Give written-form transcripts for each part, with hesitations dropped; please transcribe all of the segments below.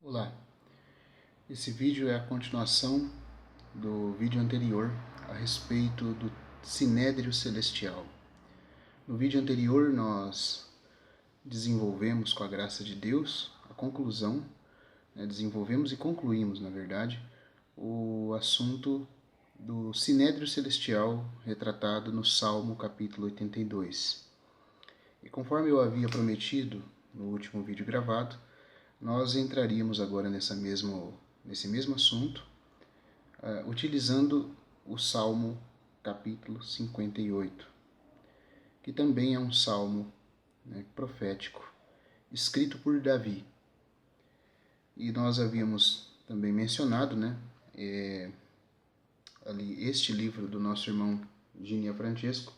Olá, esse vídeo é a continuação do vídeo anterior a respeito do Sinédrio Celestial. No vídeo anterior nós desenvolvemos, com a graça de Deus, a conclusão, desenvolvemos e concluímos, na verdade, o assunto do Sinédrio Celestial retratado no Salmo capítulo 82. E conforme eu havia prometido no último vídeo gravado, nós entraríamos agora nesse mesmo assunto, utilizando o Salmo capítulo 58, que também é um salmo profético, escrito por Davi. E nós havíamos também mencionado ali este livro do nosso irmão Ginia Francesco,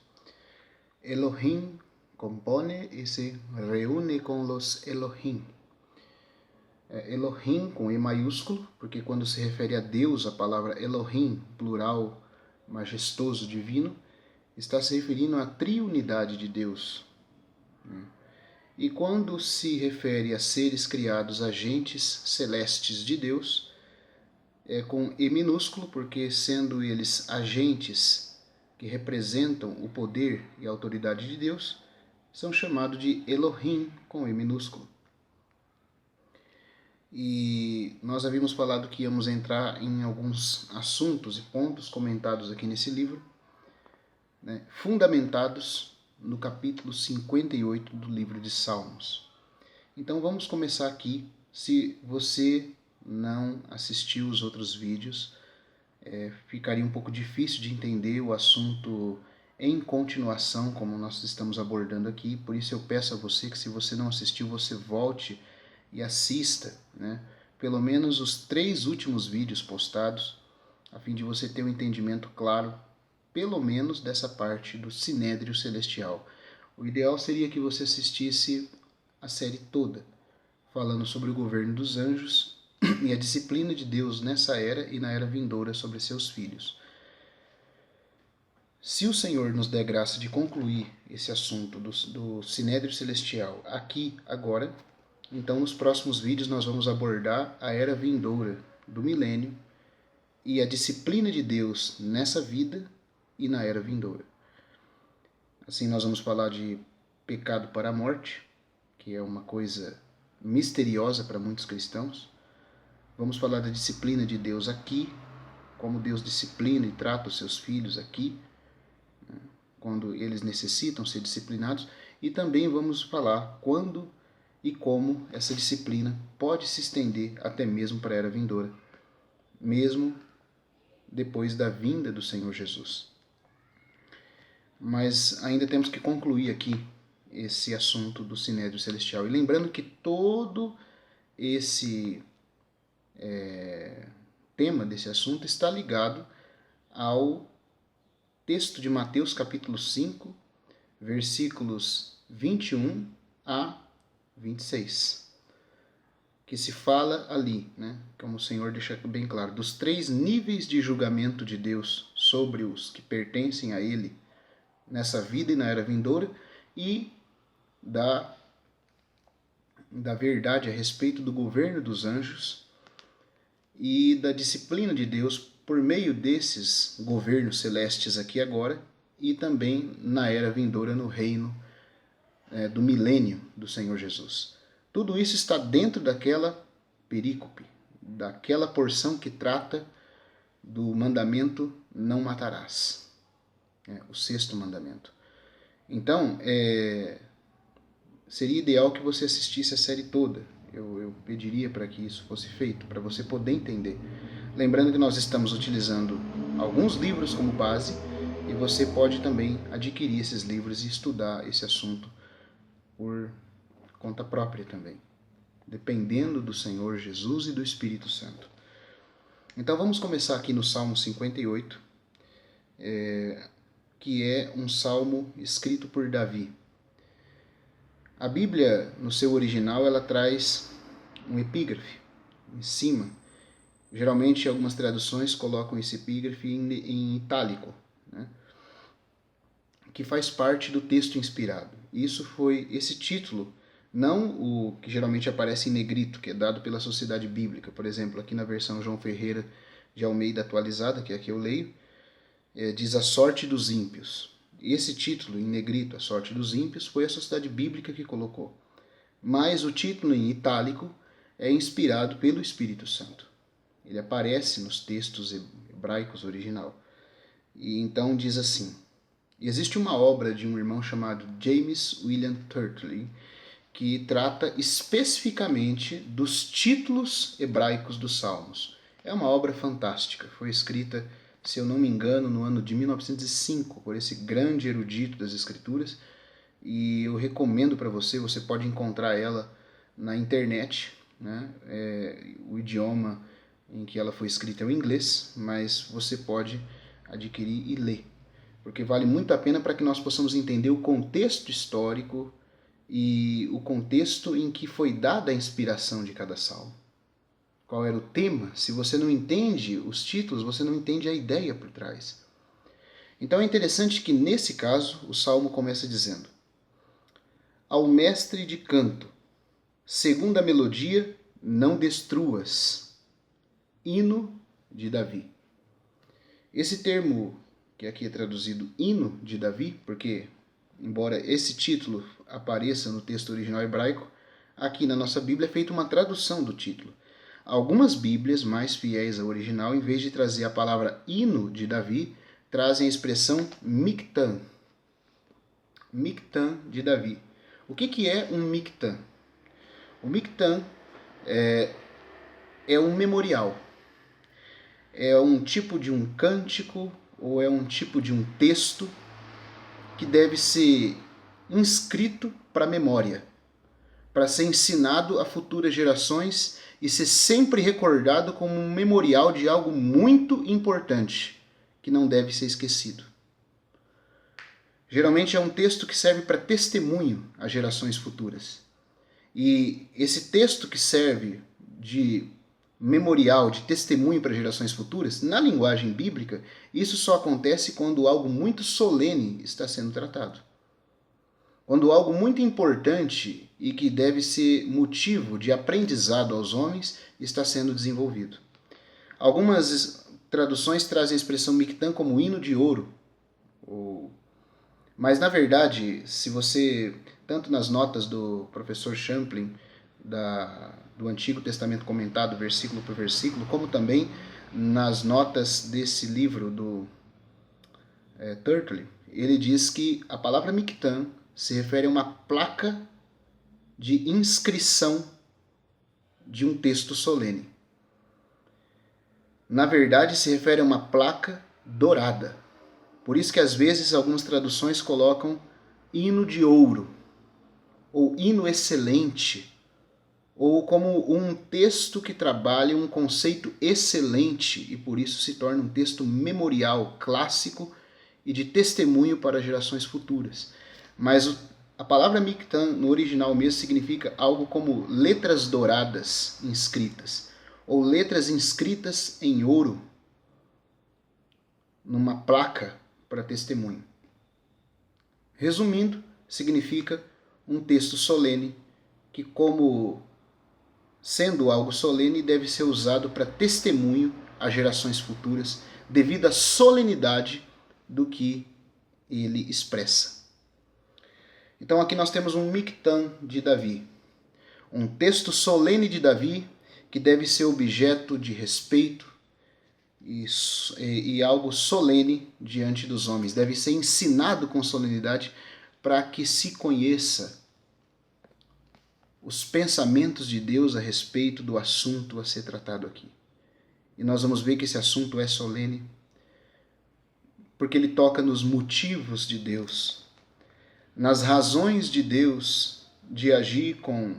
Elohim compone e se reúne com los Elohim. Elohim com E maiúsculo, porque quando se refere a Deus, a palavra Elohim, plural, majestoso, divino, está se referindo à triunidade de Deus. E quando se refere a seres criados, agentes celestes de Deus, é com E minúsculo, porque sendo eles agentes que representam o poder e a autoridade de Deus, são chamados de Elohim com E minúsculo. E nós havíamos falado que íamos entrar em alguns assuntos e pontos comentados aqui nesse livro, fundamentados no capítulo 58 do livro de Salmos. Então vamos começar aqui. Se você não assistiu os outros vídeos, ficaria um pouco difícil de entender o assunto em continuação, como nós estamos abordando aqui. Por isso eu peço a você que, se você não assistiu, você volte e assista, pelo menos os 3 últimos vídeos postados, a fim de você ter um entendimento claro, pelo menos dessa parte do Sinédrio Celestial. O ideal seria que você assistisse a série toda, falando sobre o governo dos anjos e a disciplina de Deus nessa era e na era vindoura sobre seus filhos. Se o Senhor nos der graça de concluir esse assunto do Sinédrio Celestial aqui, agora, então nos próximos vídeos nós vamos abordar a era vindoura do milênio e a disciplina de Deus nessa vida e na era vindoura. Assim nós vamos falar de pecado para a morte, que é uma coisa misteriosa para muitos cristãos. Vamos falar da disciplina de Deus aqui, como Deus disciplina e trata os seus filhos aqui, quando eles necessitam ser disciplinados. E também vamos falar quando e como essa disciplina pode se estender até mesmo para a era vindoura, mesmo depois da vinda do Senhor Jesus. Mas ainda temos que concluir aqui esse assunto do Sinédrio Celestial. E lembrando que todo esse tema desse assunto está ligado ao texto de Mateus capítulo 5, versículos 21 a 26, que se fala ali, como o Senhor deixa bem claro, dos 3 níveis de julgamento de Deus sobre os que pertencem a Ele nessa vida e na era vindoura, e da verdade a respeito do governo dos anjos e da disciplina de Deus por meio desses governos celestes aqui agora e também na era vindoura no reino do milênio do Senhor Jesus. Tudo isso está dentro daquela perícope, daquela porção que trata do mandamento não matarás, o 6º mandamento. Então, seria ideal que você assistisse a série toda. Eu pediria para que isso fosse feito, para você poder entender. Lembrando que nós estamos utilizando alguns livros como base, e você pode também adquirir esses livros e estudar esse assunto por conta própria também, dependendo do Senhor Jesus e do Espírito Santo. Então vamos começar aqui no Salmo 58, que é um salmo escrito por Davi. A Bíblia, no seu original, ela traz um epígrafe em cima. Geralmente algumas traduções colocam esse epígrafe em itálico, que faz parte do texto inspirado. Esse título Não o que geralmente aparece em negrito, que é dado pela Sociedade Bíblica. Por exemplo, aqui na versão João Ferreira de Almeida atualizada, que é a que eu leio, diz a sorte dos ímpios. Esse título em negrito, a sorte dos ímpios, foi a Sociedade Bíblica que colocou. Mas o título em itálico é inspirado pelo Espírito Santo. Ele aparece nos textos hebraicos original. E então diz assim: existe uma obra de um irmão chamado James William Turtley que trata especificamente dos títulos hebraicos dos Salmos. É uma obra fantástica, foi escrita, se eu não me engano, no ano de 1905, por esse grande erudito das Escrituras, e eu recomendo para você, você pode encontrar ela na internet, né? O idioma em que ela foi escrita é o inglês, mas você pode adquirir e ler, porque vale muito a pena para que nós possamos entender o contexto histórico e o contexto em que foi dada a inspiração de cada salmo. Qual era o tema? Se você não entende os títulos, você não entende a ideia por trás. Então é interessante que, nesse caso, o salmo começa dizendo: ao mestre de canto, segunda melodia, não destruas. Hino de Davi. Esse termo, que aqui é traduzido hino de Davi, porque, embora esse título apareça no texto original hebraico, aqui na nossa Bíblia é feita uma tradução do título. Algumas Bíblias mais fiéis ao original, em vez de trazer a palavra hino de Davi, trazem a expressão Mictã. Mictã de Davi. O que é um Mictã? O Mictã é um memorial. É um tipo de um cântico ou é um tipo de um texto que deve ser inscrito para a memória, para ser ensinado a futuras gerações e ser sempre recordado como um memorial de algo muito importante, que não deve ser esquecido. Geralmente é um texto que serve para testemunho às gerações futuras. E esse texto que serve de memorial, de testemunho para gerações futuras, na linguagem bíblica, isso só acontece quando algo muito solene está sendo tratado. Quando algo muito importante e que deve ser motivo de aprendizado aos homens está sendo desenvolvido. Algumas traduções trazem a expressão Mictã como hino de ouro. Mas, na verdade, se você, tanto nas notas do professor Champlin, do Antigo Testamento comentado, versículo por versículo, como também nas notas desse livro do Turtley, ele diz que a palavra Mictã se refere a uma placa de inscrição de um texto solene. Na verdade, se refere a uma placa dourada. Por isso que às vezes algumas traduções colocam hino de ouro, ou hino excelente, ou como um texto que trabalha um conceito excelente e por isso se torna um texto memorial, clássico e de testemunho para gerações futuras. Mas a palavra Mictã no original mesmo significa algo como letras douradas inscritas, ou letras inscritas em ouro numa placa para testemunho. Resumindo, significa um texto solene que, como sendo algo solene, deve ser usado para testemunho a gerações futuras devido à solenidade do que ele expressa. Então aqui nós temos um Mictã de Davi, um texto solene de Davi que deve ser objeto de respeito e algo solene diante dos homens. Deve ser ensinado com solenidade para que se conheça os pensamentos de Deus a respeito do assunto a ser tratado aqui. E nós vamos ver que esse assunto é solene porque ele toca nos motivos de Deus, nas razões de Deus de agir com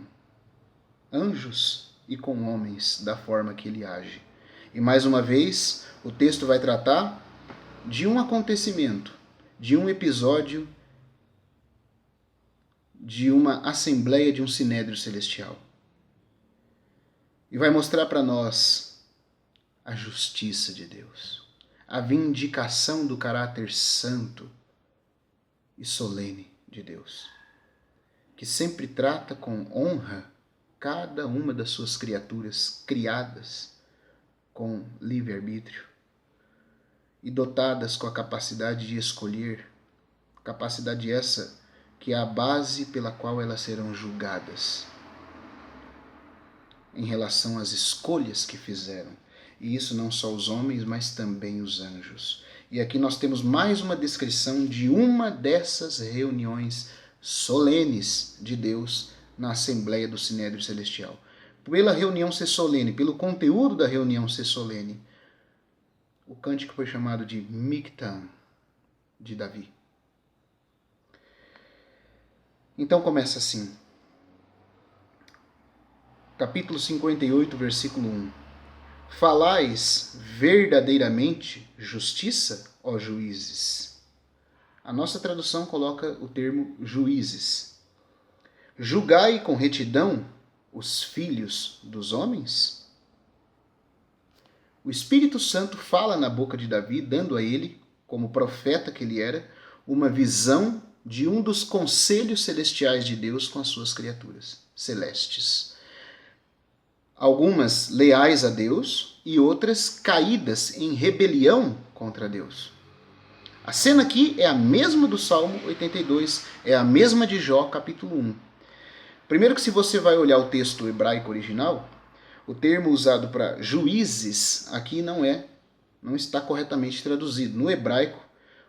anjos e com homens da forma que ele age. E mais uma vez, o texto vai tratar de um acontecimento, de um episódio, de uma assembleia, de um sinédrio celestial. E vai mostrar para nós a justiça de Deus, a vindicação do caráter santo e solene de Deus. que sempre trata com honra cada uma das suas criaturas criadas com livre-arbítrio e dotadas com a capacidade de escolher, capacidade essa que é a base pela qual elas serão julgadas em relação às escolhas que fizeram. E isso não só os homens, mas também os anjos. E aqui nós temos mais uma descrição de uma dessas reuniões solenes de Deus na Assembleia do Sinédrio Celestial. Pela reunião ser solene, pelo conteúdo da reunião ser solene, o cântico foi chamado de Mictam, de Davi. Então começa assim. Capítulo 58, versículo 1. Falais verdadeiramente justiça, ó juízes. A nossa tradução coloca o termo juízes. Julgai com retidão os filhos dos homens? O Espírito Santo fala na boca de Davi, dando a ele, como profeta que ele era, uma visão de um dos conselhos celestiais de Deus com as suas criaturas celestes. Algumas leais a Deus e outras caídas em rebelião contra Deus. A cena aqui é a mesma do Salmo 82, é a mesma de Jó, capítulo 1. Primeiro que se você vai olhar o texto hebraico original, o termo usado para juízes aqui não está corretamente traduzido. No hebraico,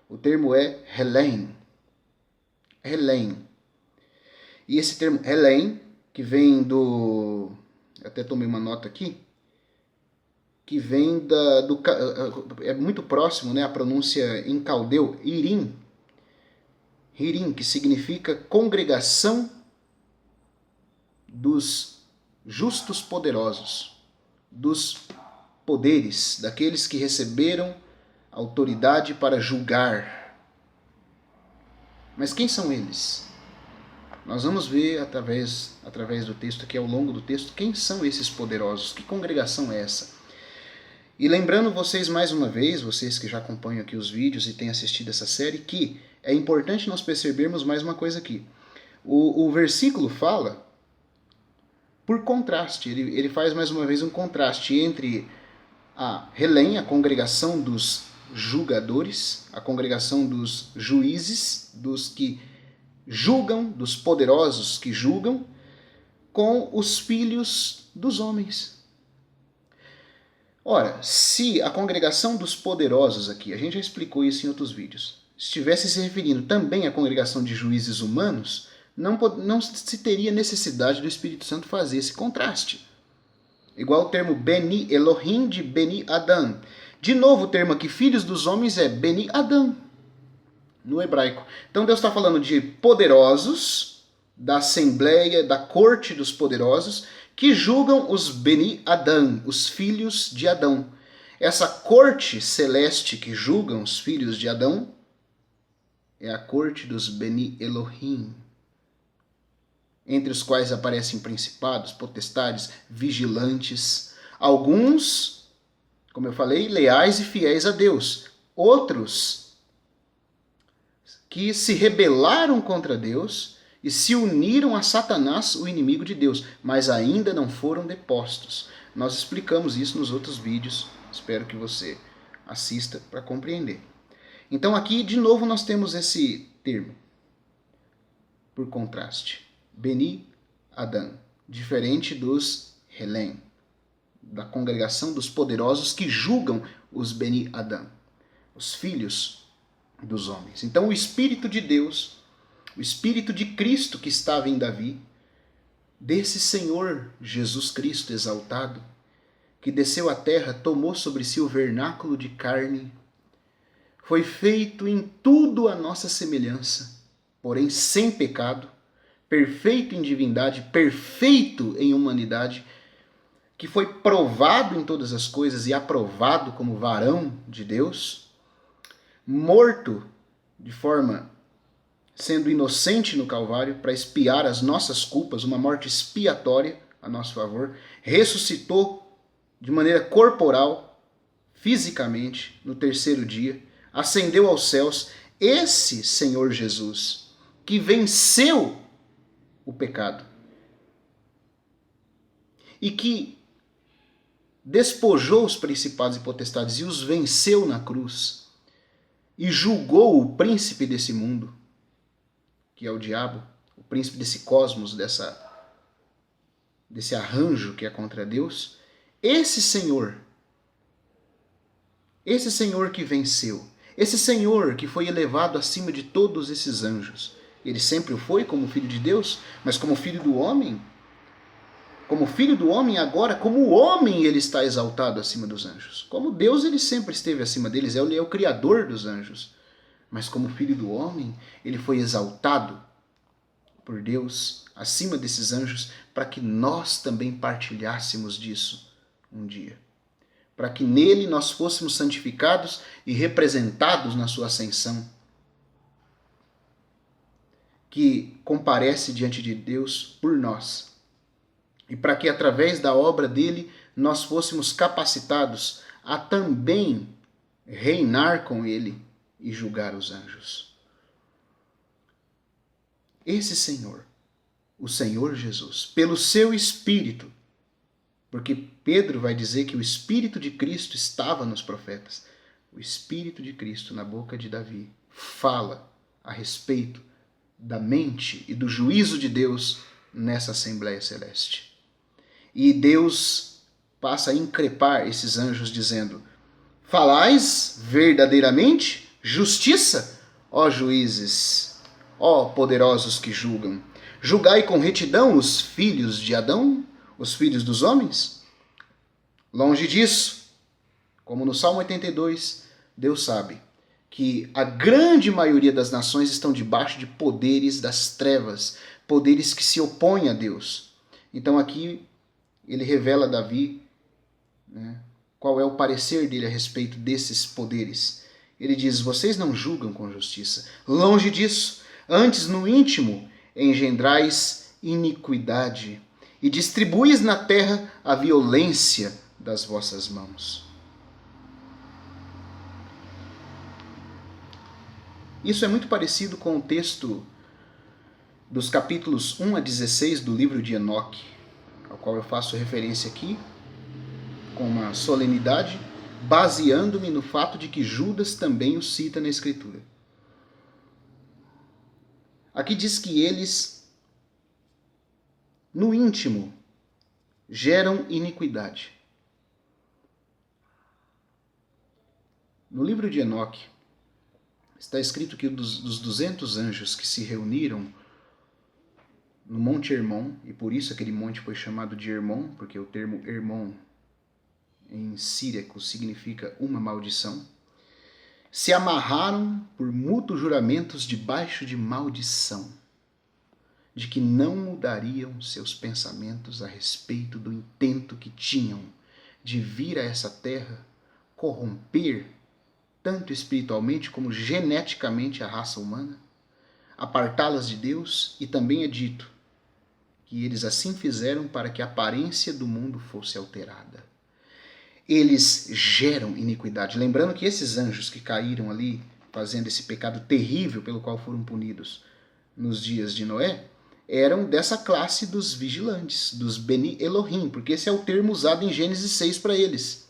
o termo é Helem. Helem. E esse termo Helem, que vem do... até tomei uma nota aqui, que vem é muito próximo, né, a pronúncia em caldeu, Irim. Irim, que significa congregação dos justos poderosos, dos poderes, daqueles que receberam autoridade para julgar. Mas quem são eles? Nós vamos ver através do texto aqui, ao longo do texto, quem são esses poderosos, que congregação é essa? E lembrando vocês mais uma vez, vocês que já acompanham aqui os vídeos e têm assistido essa série, que é importante nós percebermos mais uma coisa aqui. O versículo fala por contraste, ele faz mais uma vez um contraste entre a Helem, a congregação dos julgadores, a congregação dos juízes, dos que julgam, dos poderosos que julgam, com os filhos dos homens. Ora, se a congregação dos poderosos aqui, a gente já explicou isso em outros vídeos, estivesse se referindo também à congregação de juízes humanos, não se teria necessidade do Espírito Santo fazer esse contraste. Igual o termo Beni Elohim de Beni Adam. De novo, o termo aqui, filhos dos homens, é Beni Adam, no hebraico. Então Deus está falando de poderosos, da assembleia, da corte dos poderosos, que julgam os Beni Adam, os filhos de Adão. Essa corte celeste que julgam os filhos de Adão é a corte dos Beni Elohim, entre os quais aparecem principados, potestades, vigilantes, alguns, como eu falei, leais e fiéis a Deus, outros que se rebelaram contra Deus e se uniram a Satanás, o inimigo de Deus, mas ainda não foram depostos. Nós explicamos isso nos outros vídeos, espero que você assista para compreender. Então aqui, de novo, nós temos esse termo, por contraste. Beni Adam, diferente dos Helem, da congregação dos poderosos que julgam os Beni Adam, os filhos dos homens. Então o Espírito de Deus, o Espírito de Cristo que estava em Davi, desse Senhor Jesus Cristo exaltado, que desceu à terra, tomou sobre si o vernáculo de carne, foi feito em tudo a nossa semelhança, porém sem pecado, perfeito em divindade, perfeito em humanidade, que foi provado em todas as coisas e aprovado como varão de Deus, morto de forma sendo inocente no Calvário para expiar as nossas culpas, uma morte expiatória a nosso favor, ressuscitou de maneira corporal, fisicamente, no terceiro dia, ascendeu aos céus. Esse Senhor Jesus, que venceu o pecado. E que despojou os principados e potestades e os venceu na cruz. E julgou o príncipe desse mundo, que é o diabo, o príncipe desse cosmos, desse arranjo que é contra Deus. Esse Senhor que venceu, esse Senhor que foi elevado acima de todos esses anjos, ele sempre o foi como filho de Deus, mas como filho do homem, agora, como homem, ele está exaltado acima dos anjos. Como Deus, ele sempre esteve acima deles, ele é o criador dos anjos. Mas como filho do homem, ele foi exaltado por Deus acima desses anjos, para que nós também partilhássemos disso um dia. Para que nele nós fôssemos santificados e representados na sua ascensão, que comparece diante de Deus por nós. E para que através da obra dele nós fôssemos capacitados a também reinar com ele e julgar os anjos. Esse Senhor, o Senhor Jesus, pelo seu Espírito, porque Pedro vai dizer que o Espírito de Cristo estava nos profetas, o Espírito de Cristo na boca de Davi fala a respeito da mente e do juízo de Deus nessa Assembleia Celeste. E Deus passa a increpar esses anjos dizendo: falais verdadeiramente justiça, ó juízes, ó poderosos que julgam. Julgai com retidão os filhos de Adão, os filhos dos homens? Longe disso. Como no Salmo 82, Deus sabe que a grande maioria das nações estão debaixo de poderes das trevas, poderes que se opõem a Deus. Então aqui ele revela a Davi, né, qual é o parecer dele a respeito desses poderes. Ele diz: vocês não julgam com justiça. Longe disso. Antes, no íntimo, engendrais iniquidade e distribuis na terra a violência das vossas mãos. Isso é muito parecido com o texto dos capítulos 1 a 16 do livro de Enoque, ao qual eu faço referência aqui com uma solenidade, baseando-me no fato de que Judas também o cita na Escritura. Aqui diz que eles, no íntimo, geram iniquidade. No livro de Enoque, está escrito que dos 200 anjos que se reuniram no Monte Hermon, e por isso aquele monte foi chamado de Hermon, porque o termo Hermon em síriaco significa uma maldição, se amarraram por mútuos juramentos debaixo de maldição, de que não mudariam seus pensamentos a respeito do intento que tinham de vir a essa terra corromper, tanto espiritualmente como geneticamente, a raça humana, apartá-las de Deus, e também é dito que eles assim fizeram para que a aparência do mundo fosse alterada. Eles geram iniquidade. Lembrando que esses anjos que caíram ali, fazendo esse pecado terrível pelo qual foram punidos nos dias de Noé, eram dessa classe dos vigilantes, dos Beni Elohim, porque esse é o termo usado em Gênesis 6 para eles.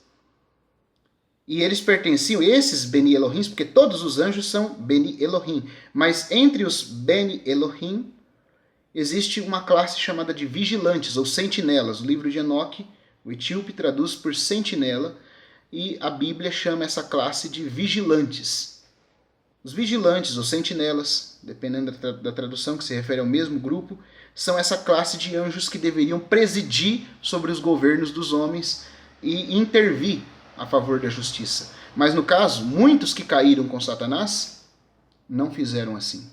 E eles pertenciam, esses Beni Elohim, porque todos os anjos são Beni Elohim, mas entre os Beni Elohim existe uma classe chamada de vigilantes ou sentinelas. O livro de Enoque, o etíope, traduz por sentinela, e a Bíblia chama essa classe de vigilantes. Os vigilantes ou sentinelas, dependendo da tradução, que se refere ao mesmo grupo, são essa classe de anjos que deveriam presidir sobre os governos dos homens e intervir a favor da justiça. Mas no caso, muitos que caíram com Satanás não fizeram assim.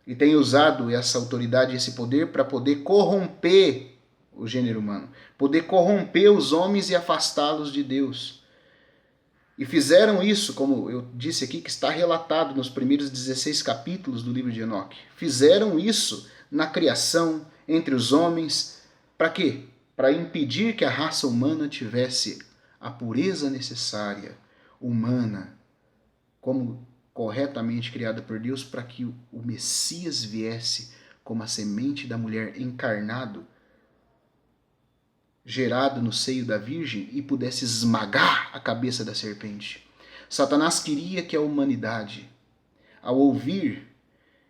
E têm usado essa autoridade e esse poder para poder corromper o gênero humano, poder corromper os homens e afastá-los de Deus. E fizeram isso, como eu disse aqui, que está relatado nos primeiros 16 capítulos do livro de Enoque. Fizeram isso na criação, entre os homens. Para quê? Para impedir que a raça humana tivesse a pureza necessária, humana, como corretamente criada por Deus, para que o Messias viesse como a semente da mulher encarnado, gerado no seio da Virgem, e pudesse esmagar a cabeça da serpente. Satanás queria que a humanidade, ao ouvir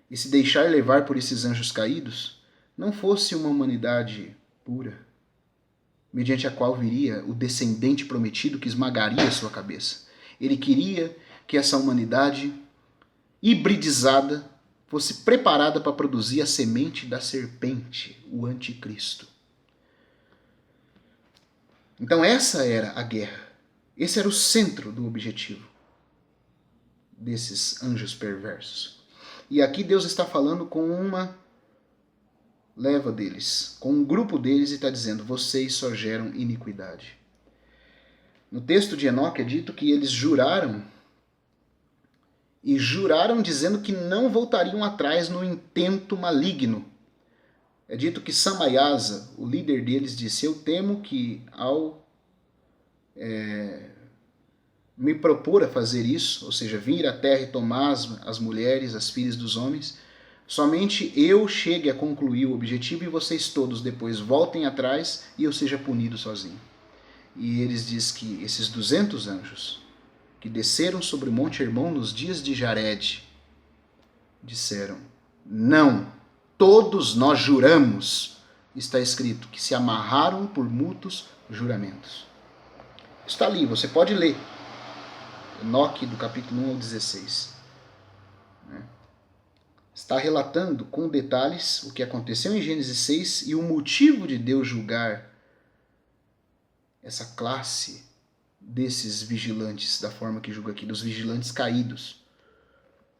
e se deixar levar por esses anjos caídos, não fosse uma humanidade pura, mediante a qual viria o descendente prometido que esmagaria a sua cabeça. Ele queria que essa humanidade hibridizada fosse preparada para produzir a semente da serpente, o anticristo. Então essa era a guerra. Esse era o centro do objetivo desses anjos perversos. E aqui Deus está falando com uma leva deles, com um grupo deles, e está dizendo: vocês só geram iniquidade. No texto de Enoque é dito que eles juraram, e juraram dizendo que não voltariam atrás no intento maligno. É dito que Samaiasa, o líder deles, disse: eu temo que ao me propor a fazer isso, ou seja, vir à terra e tomar as mulheres, as filhas dos homens, somente eu chegue a concluir o objetivo e vocês todos depois voltem atrás e eu seja punido sozinho. E eles dizem que esses 200 anjos que desceram sobre o Monte Hermon nos dias de Jared disseram: não, todos nós juramos. Está escrito que se amarraram por mútuos juramentos. Está ali, você pode ler. Enoque, do capítulo 1 ao 16. Está relatando com detalhes o que aconteceu em Gênesis 6 e o motivo de Deus julgar essa classe desses vigilantes, da forma que julga aqui, dos vigilantes caídos,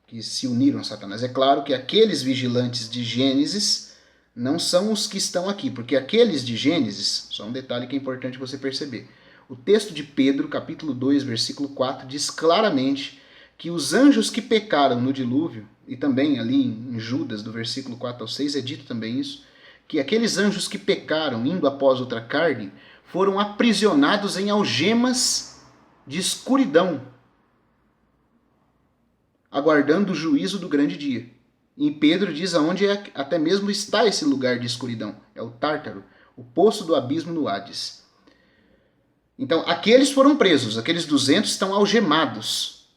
que se uniram a Satanás. É claro que aqueles vigilantes de Gênesis não são os que estão aqui, porque aqueles de Gênesis, só um detalhe que é importante você perceber, o texto de Pedro, capítulo 2, versículo 4, diz claramente que os anjos que pecaram no dilúvio, e também ali em Judas, do versículo 4 ao 6, é dito também isso, que aqueles anjos que pecaram indo após outra carne, foram aprisionados em algemas de escuridão, aguardando o juízo do grande dia. E Pedro diz aonde até mesmo está esse lugar de escuridão. É o Tártaro, o poço do abismo no Hades. Então, aqueles foram presos, aqueles 200 estão algemados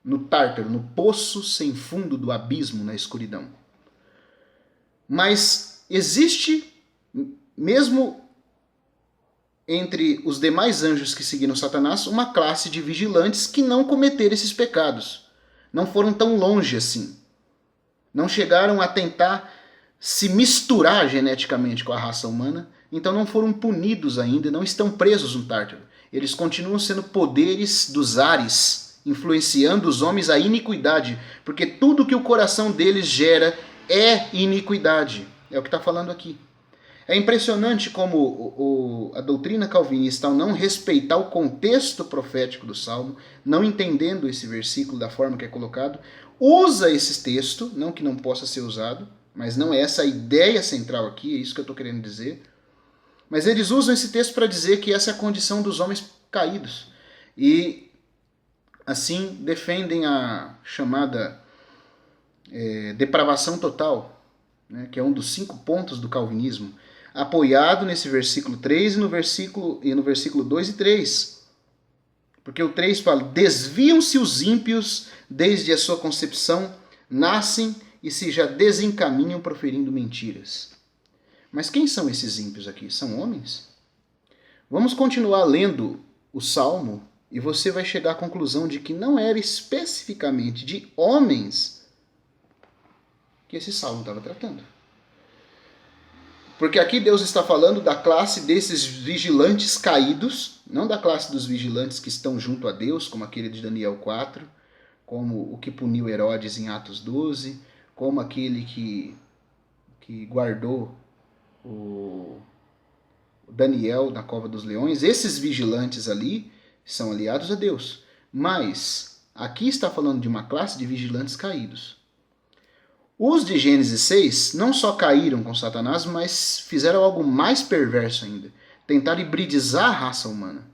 no Tártaro, no poço sem fundo do abismo, na escuridão. Mas existe, mesmo entre os demais anjos que seguiram Satanás, uma classe de vigilantes que não cometeram esses pecados. Não foram tão longe assim. Não chegaram a tentar se misturar geneticamente com a raça humana, então não foram punidos ainda, não estão presos no Tártaro. Eles continuam sendo poderes dos ares, influenciando os homens à iniquidade, porque tudo que o coração deles gera é iniquidade. É o que está falando aqui. É impressionante como a doutrina calvinista, ao não respeitar o contexto profético do Salmo, não entendendo esse versículo da forma que é colocado, usa esse texto, não que não possa ser usado, mas não é essa a ideia central aqui, é isso que eu estou querendo dizer. Mas eles usam esse texto para dizer que essa é a condição dos homens caídos. E assim defendem a chamada depravação total, né, que é um dos 5 pontos do calvinismo, apoiado nesse versículo 3 e no versículo 2 e 3. Porque o 3 fala: desviam-se os ímpios desde a sua concepção, nascem e se já desencaminham proferindo mentiras. Mas quem são esses ímpios aqui? São homens? Vamos continuar lendo o Salmo e você vai chegar à conclusão de que não era especificamente de homens que esse Salmo estava tratando. Porque aqui Deus está falando da classe desses vigilantes caídos, não da classe dos vigilantes que estão junto a Deus, como aquele de Daniel 4, como o que puniu Herodes em Atos 12, como aquele que guardou o Daniel na cova dos leões. Esses vigilantes ali são aliados a Deus. Mas aqui está falando de uma classe de vigilantes caídos. Os de Gênesis 6 não só caíram com Satanás, mas fizeram algo mais perverso ainda. Tentaram hibridizar a raça humana.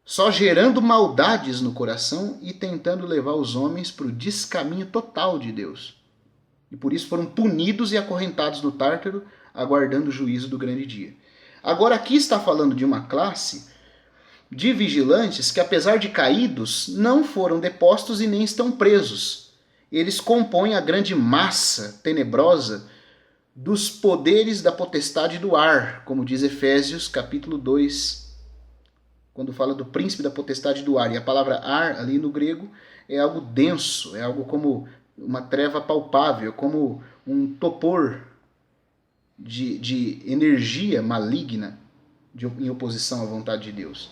Só gerando maldades no coração e tentando levar os homens para o descaminho total de Deus. E por isso foram punidos e acorrentados no Tártaro, aguardando o juízo do grande dia. Agora aqui está falando de uma classe de vigilantes que, apesar de caídos, não foram depostos e nem estão presos. Eles compõem a grande massa tenebrosa dos poderes da potestade do ar, como diz Efésios capítulo 2, quando fala do príncipe da potestade do ar. E a palavra ar, ali no grego, é algo denso, é algo como uma treva palpável, como um topor de energia maligna em oposição à vontade de Deus.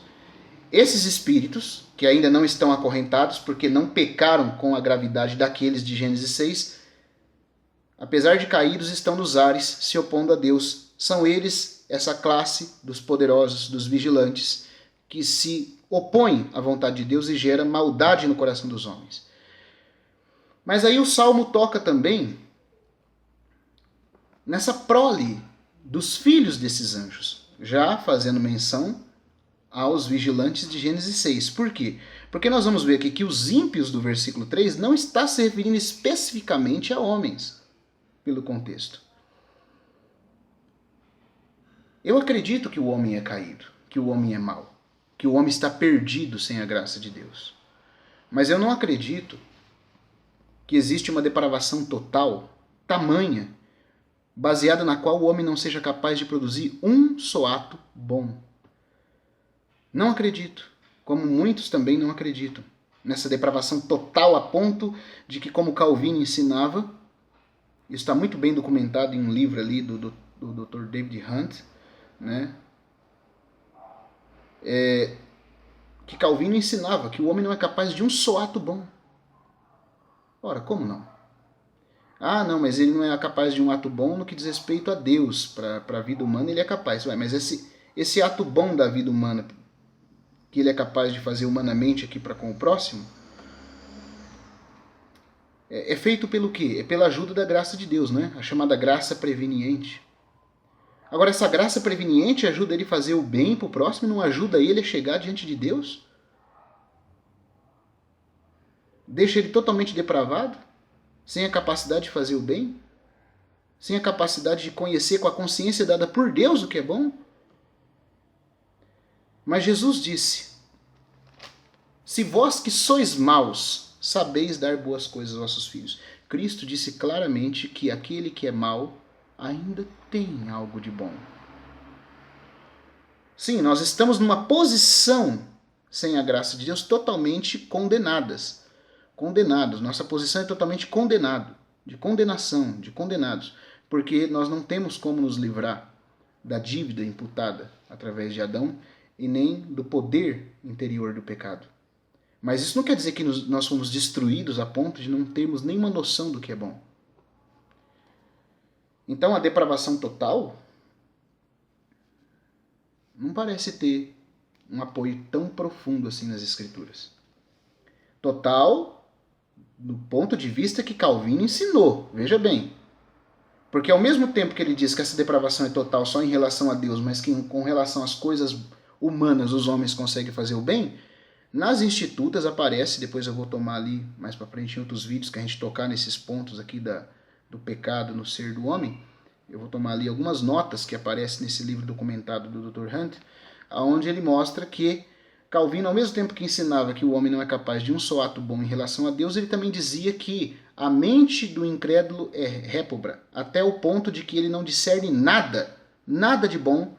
Esses espíritos, que ainda não estão acorrentados porque não pecaram com a gravidade daqueles de Gênesis 6, apesar de caídos, estão nos ares, se opondo a Deus. São eles, essa classe dos poderosos, dos vigilantes, que se opõem à vontade de Deus e gera maldade no coração dos homens. Mas aí o Salmo toca também nessa prole dos filhos desses anjos, já fazendo menção aos vigilantes de Gênesis 6. Por quê? Porque nós vamos ver aqui que os ímpios do versículo 3 não está se referindo especificamente a homens, pelo contexto. Eu acredito que o homem é caído, que o homem é mau, que o homem está perdido sem a graça de Deus. Mas eu não acredito que existe uma depravação total, tamanha, baseada na qual o homem não seja capaz de produzir um só ato bom. Não acredito, como muitos também não acreditam, nessa depravação total a ponto de que, como Calvino ensinava, isso está muito bem documentado em um livro ali do Dr. David Hunt, né? Que Calvino ensinava que o homem não é capaz de um só ato bom. Ora, como não? Ah, não, mas ele não é capaz de um ato bom no que diz respeito a Deus. Para a vida humana ele é capaz. Ué, mas esse ato bom da vida humana, que ele é capaz de fazer humanamente aqui para com o próximo, é feito pelo quê? É pela ajuda da graça de Deus, né? A chamada graça preveniente. Agora, essa graça preveniente ajuda ele a fazer o bem para o próximo e não ajuda ele a chegar diante de Deus? Deixa ele totalmente depravado? Sem a capacidade de fazer o bem? Sem a capacidade de conhecer com a consciência dada por Deus o que é bom? Mas Jesus disse: se vós que sois maus, sabeis dar boas coisas aos vossos filhos. Cristo disse claramente que aquele que é mau ainda tem algo de bom. Sim, nós estamos numa posição, sem a graça de Deus, totalmente condenados. Nossa posição é totalmente de condenados, porque nós não temos como nos livrar da dívida imputada através de Adão e nem do poder interior do pecado. Mas isso não quer dizer que nós fomos destruídos a ponto de não termos nenhuma noção do que é bom. Então a depravação total não parece ter um apoio tão profundo assim nas Escrituras. Total do ponto de vista que Calvino ensinou, veja bem. Porque ao mesmo tempo que ele diz que essa depravação é total só em relação a Deus, mas que com relação às coisas humanas os homens conseguem fazer o bem, nas Institutas aparece, depois eu vou tomar ali mais para frente em outros vídeos que a gente tocar nesses pontos aqui do pecado no ser do homem, eu vou tomar ali algumas notas que aparecem nesse livro documentado do Dr. Hunt, onde ele mostra que Calvino, ao mesmo tempo que ensinava que o homem não é capaz de um só ato bom em relação a Deus, ele também dizia que a mente do incrédulo é réproba, até o ponto de que ele não discerne nada de bom,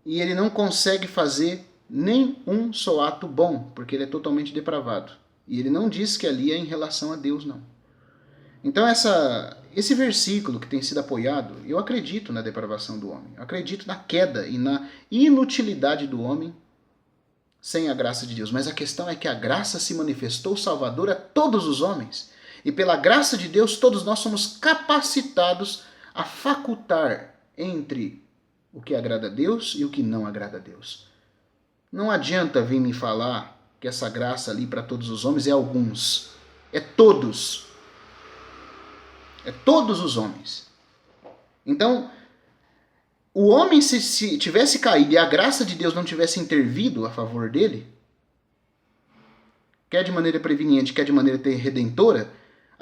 e ele não consegue fazer nem um só ato bom, porque ele é totalmente depravado. E ele não diz que ali é em relação a Deus, não. Então esse versículo que tem sido apoiado, eu acredito na depravação do homem, eu acredito na queda e na inutilidade do homem sem a graça de Deus. Mas a questão é que a graça se manifestou salvadora a todos os homens. E pela graça de Deus, todos nós somos capacitados a facultar entre o que agrada a Deus e o que não agrada a Deus. Não adianta vir me falar que essa graça ali para todos os homens é alguns. É todos. É todos os homens. Então, o homem, se tivesse caído e a graça de Deus não tivesse intervido a favor dele, quer de maneira preveniente, quer de maneira redentora,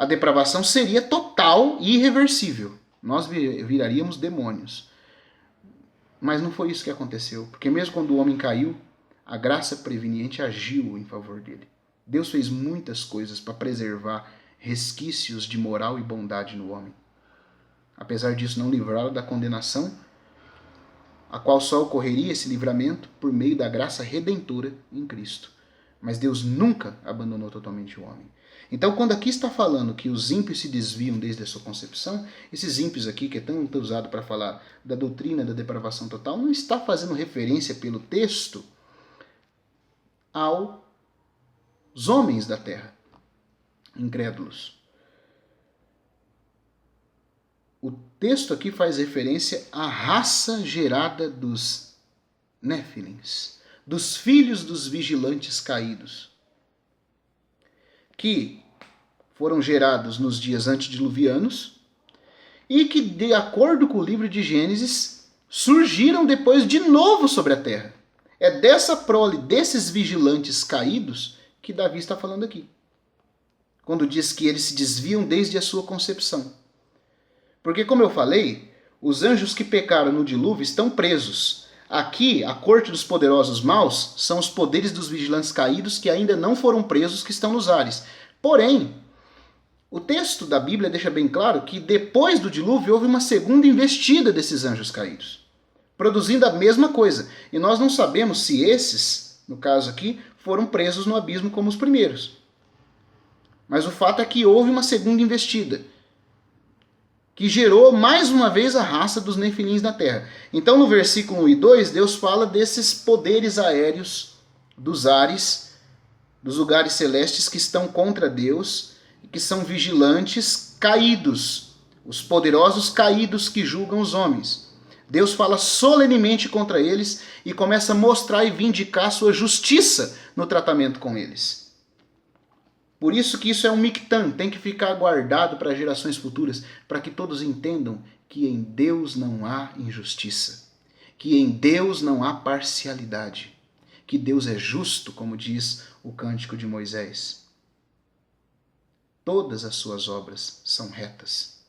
a depravação seria total e irreversível. Nós viraríamos demônios. Mas não foi isso que aconteceu, porque mesmo quando o homem caiu, a graça preveniente agiu em favor dele. Deus fez muitas coisas para preservar resquícios de moral e bondade no homem. Apesar disso, não livrá-lo da condenação, a qual só ocorreria esse livramento por meio da graça redentora em Cristo. Mas Deus nunca abandonou totalmente o homem. Então, quando aqui está falando que os ímpios se desviam desde a sua concepção, esses ímpios aqui, que é tão usado para falar da doutrina da depravação total, não está fazendo referência pelo texto aos homens da terra, incrédulos. O texto aqui faz referência à raça gerada dos Néfilins, dos filhos dos vigilantes caídos, que foram gerados nos dias antediluvianos e que, de acordo com o livro de Gênesis, surgiram depois de novo sobre a terra. É dessa prole, desses vigilantes caídos, que Davi está falando aqui, quando diz que eles se desviam desde a sua concepção. Porque, como eu falei, os anjos que pecaram no dilúvio estão presos. Aqui, a corte dos poderosos maus são os poderes dos vigilantes caídos que ainda não foram presos, que estão nos ares. Porém, o texto da Bíblia deixa bem claro que depois do dilúvio houve uma segunda investida desses anjos caídos, produzindo a mesma coisa. E nós não sabemos se esses, no caso aqui, foram presos no abismo como os primeiros. Mas o fato é que houve uma segunda investida, que gerou mais uma vez a raça dos nefilins na terra. Então no versículo 1 e 2, Deus fala desses poderes aéreos dos ares, dos lugares celestes que estão contra Deus, que são vigilantes caídos, os poderosos caídos que julgam os homens. Deus fala solenemente contra eles e começa a mostrar e vindicar sua justiça no tratamento com eles. Por isso que isso é um mictã, tem que ficar guardado para gerações futuras, para que todos entendam que em Deus não há injustiça, que em Deus não há parcialidade, que Deus é justo, como diz o Cântico de Moisés. Todas as suas obras são retas.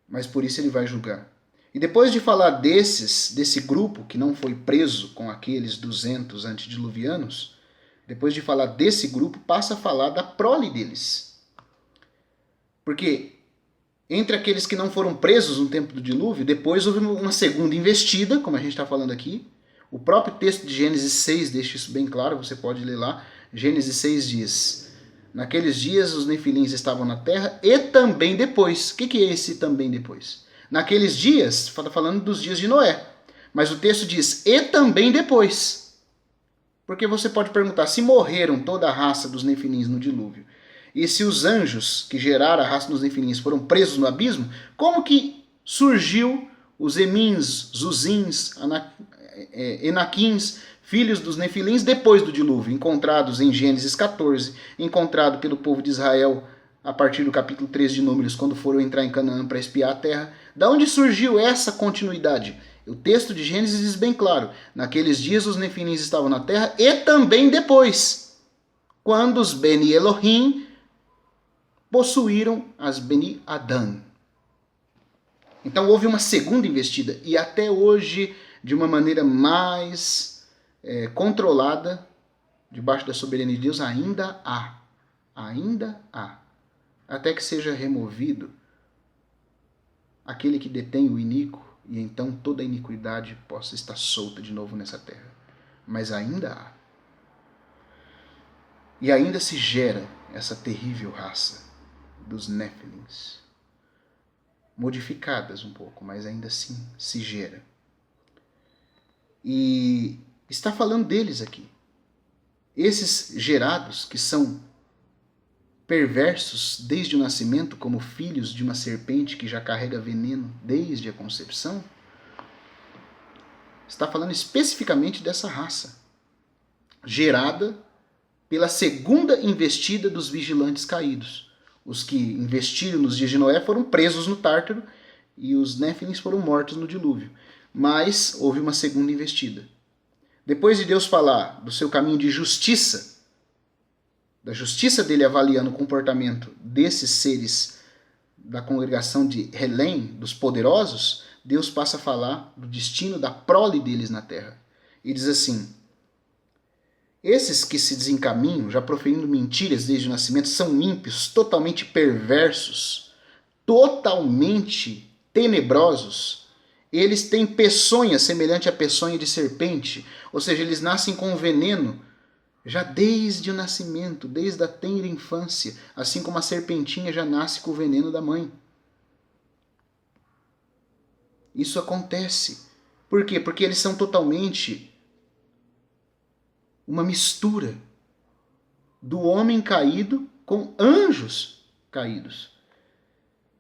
Mas por isso ele vai julgar. E depois de falar desse grupo que não foi preso com aqueles 200 antediluvianos, depois de falar desse grupo, passa a falar da prole deles. Porque entre aqueles que não foram presos no tempo do dilúvio, depois houve uma segunda investida, como a gente está falando aqui. O próprio texto de Gênesis 6 deixa isso bem claro, você pode ler lá. Gênesis 6 diz: naqueles dias os nefilins estavam na terra e também depois. O que é esse também depois? Naqueles dias, está falando dos dias de Noé. Mas o texto diz, e também depois. Porque você pode perguntar, se morreram toda a raça dos nefilins no dilúvio, e se os anjos que geraram a raça dos nefilins foram presos no abismo, como que surgiu os Emins, Zuzins, Enaquins, filhos dos nefilins depois do dilúvio, encontrados em Gênesis 14, encontrado pelo povo de Israel a partir do capítulo 3 de Números, quando foram entrar em Canaã para espiar a terra? Da onde surgiu essa continuidade? O texto de Gênesis diz bem claro, naqueles dias os nefilins estavam na terra e também depois, quando os Beni Elohim possuíram as Beni Adã. Então houve uma segunda investida e até hoje, de uma maneira mais controlada, debaixo da soberania de Deus, ainda há. Até que seja removido aquele que detém o iníquo, e então toda a iniquidade possa estar solta de novo nessa terra. Mas ainda há. E ainda se gera essa terrível raça dos Néfilins. Modificadas um pouco, mas ainda assim se gera. E está falando deles aqui. Esses gerados que são perversos desde o nascimento, como filhos de uma serpente que já carrega veneno desde a concepção, está falando especificamente dessa raça, gerada pela segunda investida dos vigilantes caídos. Os que investiram nos dias de Noé foram presos no Tártaro e os Néfilins foram mortos no dilúvio. Mas houve uma segunda investida. Depois de Deus falar do seu caminho de justiça, da justiça dele avaliando o comportamento desses seres da congregação de Helém, dos poderosos, Deus passa a falar do destino da prole deles na terra. E diz assim: esses que se desencaminham, já proferindo mentiras desde o nascimento, são ímpios, totalmente perversos, totalmente tenebrosos. Eles têm peçonha semelhante à peçonha de serpente, ou seja, eles nascem com veneno já desde o nascimento, desde a tenra infância, assim como a serpentinha já nasce com o veneno da mãe. Isso acontece. Por quê? Porque eles são totalmente uma mistura do homem caído com anjos caídos.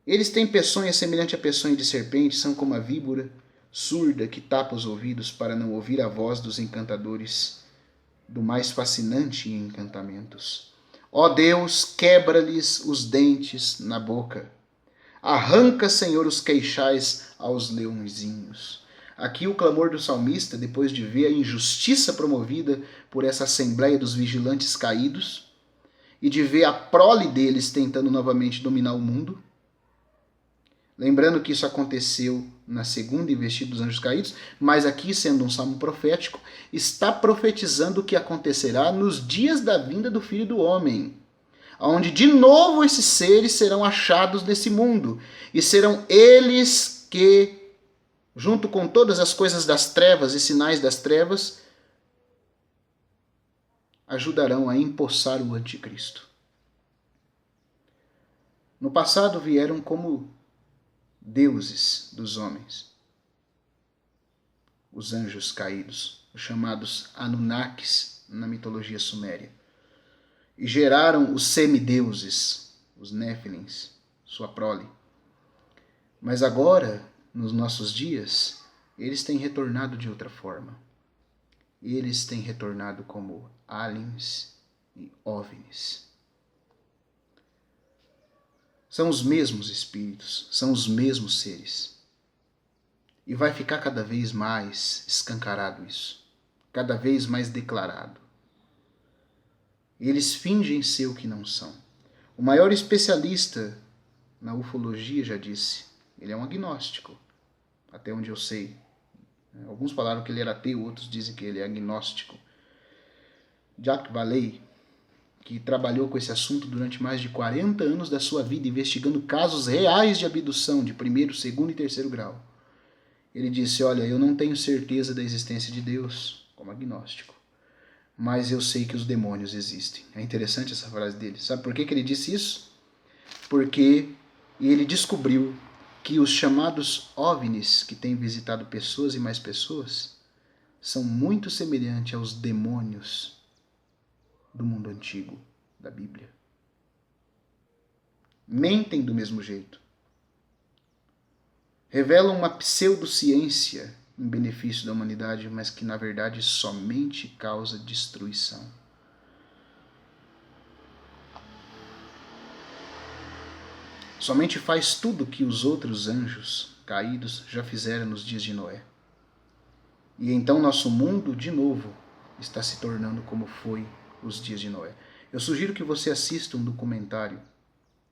Eles têm peçonha semelhante à peçonha de serpente, são como a víbora surda que tapa os ouvidos para não ouvir a voz dos encantadores do mais fascinante em encantamentos. Ó Deus, quebra-lhes os dentes na boca. Arranca, Senhor, os queixais aos leõezinhos. Aqui o clamor do salmista, depois de ver a injustiça promovida por essa assembleia dos vigilantes caídos e de ver a prole deles tentando novamente dominar o mundo. Lembrando que isso aconteceu na segunda investida dos anjos caídos, mas aqui, sendo um salmo profético, está profetizando o que acontecerá nos dias da vinda do Filho do Homem, onde de novo esses seres serão achados nesse mundo, e serão eles que, junto com todas as coisas das trevas e sinais das trevas, ajudarão a empossar o anticristo. No passado vieram como deuses dos homens, os anjos caídos, os chamados Anunnakis na mitologia suméria, e geraram os semideuses, os Néfilins, sua prole. Mas agora, nos nossos dias, eles têm retornado de outra forma. Eles têm retornado como aliens e ovnis. São os mesmos espíritos, são os mesmos seres. E vai ficar cada vez mais escancarado isso, cada vez mais declarado. Eles fingem ser o que não são. O maior especialista na ufologia já disse, ele é um agnóstico, até onde eu sei. Alguns falaram que ele era ateu, outros dizem que ele é agnóstico. Jacques Vallée, que trabalhou com esse assunto durante mais de 40 anos da sua vida, investigando casos reais de abdução de primeiro, segundo e terceiro grau. Ele disse, olha, eu não tenho certeza da existência de Deus, como agnóstico, mas eu sei que os demônios existem. É interessante essa frase dele. Sabe por que ele disse isso? Porque ele descobriu que os chamados OVNIs, que têm visitado pessoas e mais pessoas, são muito semelhantes aos demônios do mundo antigo, da Bíblia. Mentem do mesmo jeito. Revelam uma pseudociência em benefício da humanidade, mas que na verdade somente causa destruição. Somente faz tudo o que os outros anjos caídos já fizeram nos dias de Noé. E então nosso mundo, de novo, está se tornando como foi os dias de Noé. Eu sugiro que você assista um documentário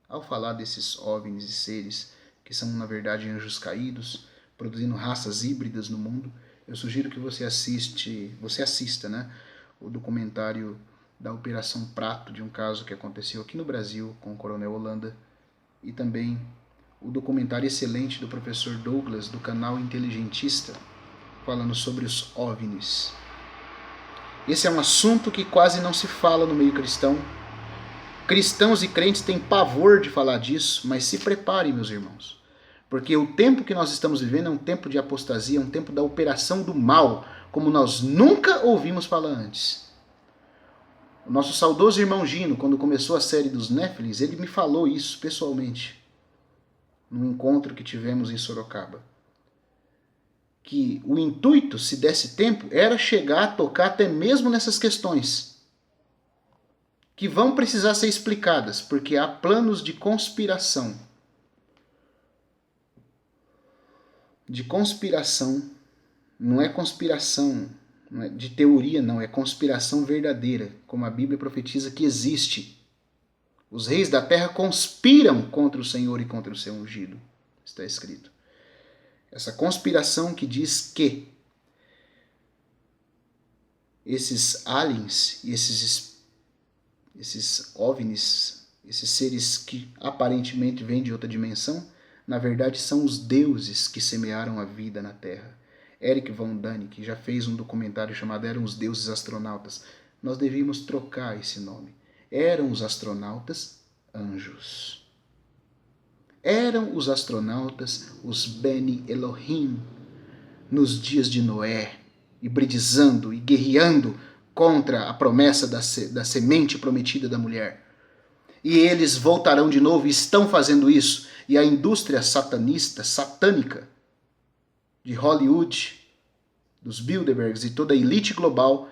ao falar desses OVNIs e seres que são, na verdade, anjos caídos, produzindo raças híbridas no mundo. Eu sugiro que você assista, né, o documentário da Operação Prato, de um caso que aconteceu aqui no Brasil com o Coronel Holanda, e também o documentário excelente do professor Douglas, do canal Inteligentista, falando sobre os OVNIs. Esse é um assunto que quase não se fala no meio cristão. Cristãos e crentes têm pavor de falar disso, mas se preparem, meus irmãos. Porque o tempo que nós estamos vivendo é um tempo de apostasia, é um tempo da operação do mal, como nós nunca ouvimos falar antes. O nosso saudoso irmão Gino, quando começou a série dos Néfilins, ele me falou isso pessoalmente, num encontro que tivemos em Sorocaba. Que o intuito, se desse tempo, era chegar a tocar até mesmo nessas questões que vão precisar ser explicadas, porque há planos de conspiração. De conspiração, não é conspiração Não é de teoria, não, é conspiração verdadeira, como a Bíblia profetiza que existe. Os reis da terra conspiram contra o Senhor e contra o seu ungido. Está escrito. Essa conspiração que diz que esses aliens e esses OVNIs, esses seres que aparentemente vêm de outra dimensão, na verdade são os deuses que semearam a vida na Terra. Eric Von Däniken já fez um documentário chamado Eram os Deuses Astronautas. Nós devíamos trocar esse nome. Eram os astronautas anjos. Eram os astronautas, os Beni Elohim, nos dias de Noé, hibridizando e guerreando contra a promessa da semente prometida da mulher. E eles voltarão de novo e estão fazendo isso. E a indústria satânica, de Hollywood, dos Bilderbergs e toda a elite global,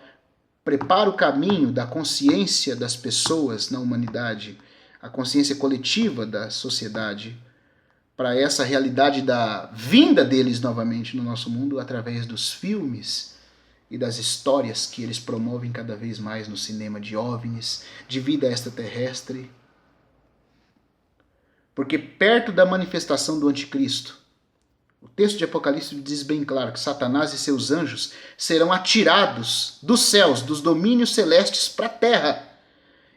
prepara o caminho da consciência das pessoas na humanidade, a consciência coletiva da sociedade, para essa realidade da vinda deles novamente no nosso mundo através dos filmes e das histórias que eles promovem cada vez mais no cinema de OVNIs, de vida extraterrestre. Porque perto da manifestação do anticristo, o texto de Apocalipse diz bem claro que Satanás e seus anjos serão atirados dos céus, dos domínios celestes para a terra.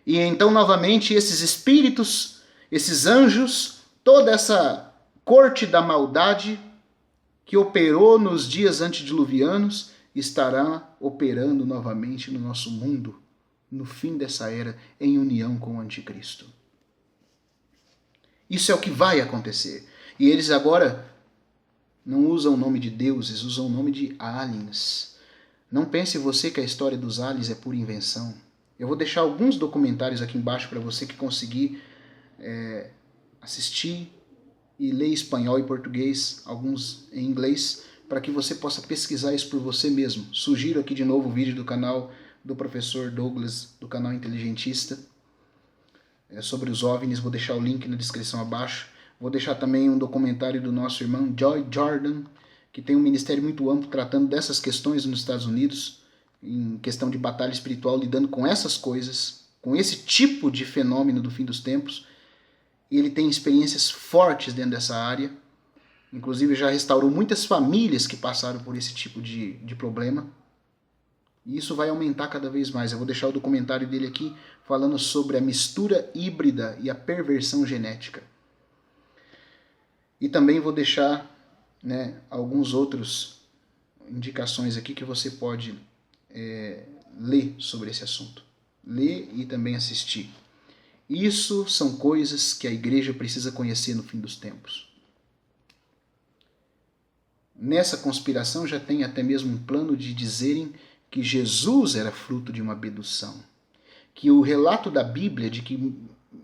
E então, novamente, esses espíritos, esses anjos, toda essa corte da maldade que operou nos dias antediluvianos, estará operando novamente no nosso mundo, no fim dessa era, em união com o anticristo. Isso é o que vai acontecer. E eles agora não usam o nome de deuses, usam o nome de aliens. Não pense você que a história dos aliens é pura invenção. Eu vou deixar alguns documentários aqui embaixo para você que conseguir assistir e ler espanhol e português, alguns em inglês, para que você possa pesquisar isso por você mesmo. Sugiro aqui de novo o vídeo do canal do professor Douglas, do canal Inteligentista, sobre os OVNIs. Vou deixar o link na descrição abaixo. Vou deixar também um documentário do nosso irmão Joy Jordan, que tem um ministério muito amplo tratando dessas questões nos Estados Unidos, em questão de batalha espiritual, lidando com essas coisas, com esse tipo de fenômeno do fim dos tempos. E ele tem experiências fortes dentro dessa área. Inclusive já restaurou muitas famílias que passaram por esse tipo de problema. E isso vai aumentar cada vez mais. Eu vou deixar o documentário dele aqui falando sobre a mistura híbrida e a perversão genética. E também vou deixar alguns outros indicações aqui que você pode ler sobre esse assunto. Ler e também assistir. Isso são coisas que a igreja precisa conhecer no fim dos tempos. Nessa conspiração já tem até mesmo um plano de dizerem que Jesus era fruto de uma abdução. Que o relato da Bíblia de que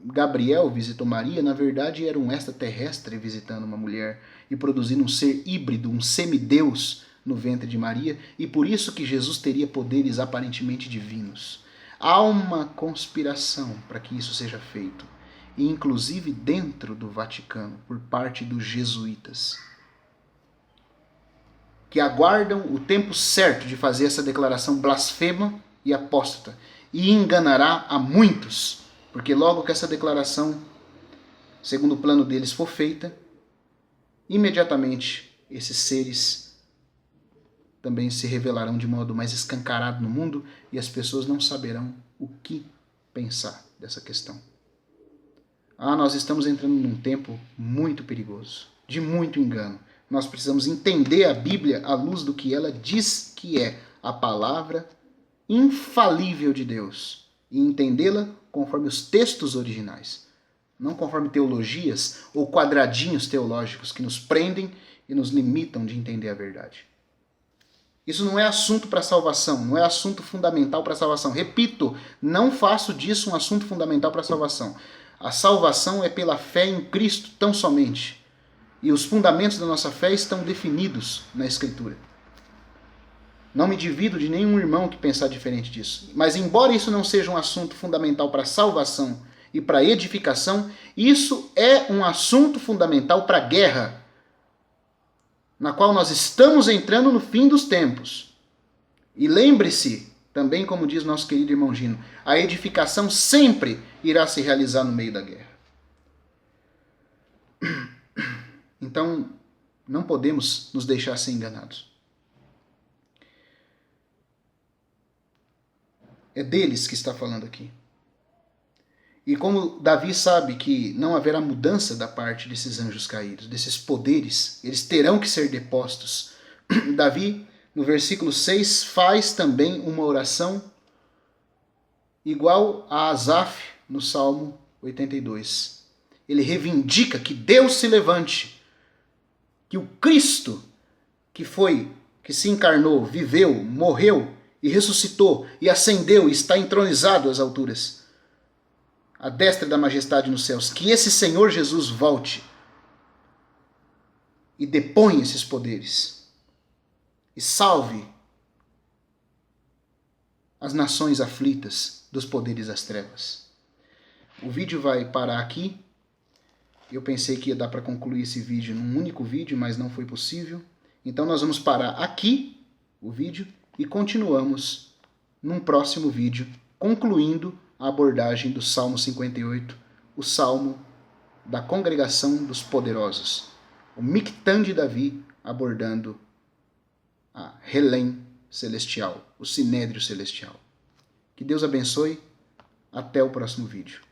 Gabriel visitou Maria, na verdade era um extraterrestre visitando uma mulher e produzindo um ser híbrido, um semideus no ventre de Maria, e por isso que Jesus teria poderes aparentemente divinos. Há uma conspiração para que isso seja feito, e inclusive dentro do Vaticano, por parte dos jesuítas, que aguardam o tempo certo de fazer essa declaração blasfema e apóstata, e enganará a muitos, porque logo que essa declaração, segundo o plano deles, for feita, imediatamente esses seres também se revelarão de modo mais escancarado no mundo e as pessoas não saberão o que pensar dessa questão. Nós estamos entrando num tempo muito perigoso, de muito engano. Nós precisamos entender a Bíblia à luz do que ela diz que é a palavra infalível de Deus e entendê-la conforme os textos originais, não conforme teologias ou quadradinhos teológicos que nos prendem e nos limitam de entender a verdade. Isso não é assunto para salvação, não é assunto fundamental para salvação. Repito, não faço disso um assunto fundamental para salvação. A salvação é pela fé em Cristo tão somente. E os fundamentos da nossa fé estão definidos na Escritura. Não me divido de nenhum irmão que pensar diferente disso. Mas embora isso não seja um assunto fundamental para salvação e para edificação, isso é um assunto fundamental para a guerra, na qual nós estamos entrando no fim dos tempos. E lembre-se, também como diz nosso querido irmão Gino, a edificação sempre irá se realizar no meio da guerra. Então, não podemos nos deixar ser enganados. É deles que está falando aqui. E como Davi sabe que não haverá mudança da parte desses anjos caídos, desses poderes, eles terão que ser depostos. Davi, no versículo 6, faz também uma oração igual a Asaf no Salmo 82. Ele reivindica que Deus se levante, que o Cristo que se encarnou, viveu, morreu e ressuscitou e ascendeu e está entronizado às alturas, à destra da majestade nos céus, que esse Senhor Jesus volte e depõe esses poderes e salve as nações aflitas dos poderes das trevas. O vídeo vai parar aqui. Eu pensei que ia dar para concluir esse vídeo num único vídeo, mas não foi possível. Então nós vamos parar aqui o vídeo e continuamos num próximo vídeo, concluindo a abordagem do Salmo 58, o Salmo da congregação dos poderosos. O Mictã de Davi abordando a Helém celestial, o Sinédrio celestial. Que Deus abençoe. Até o próximo vídeo.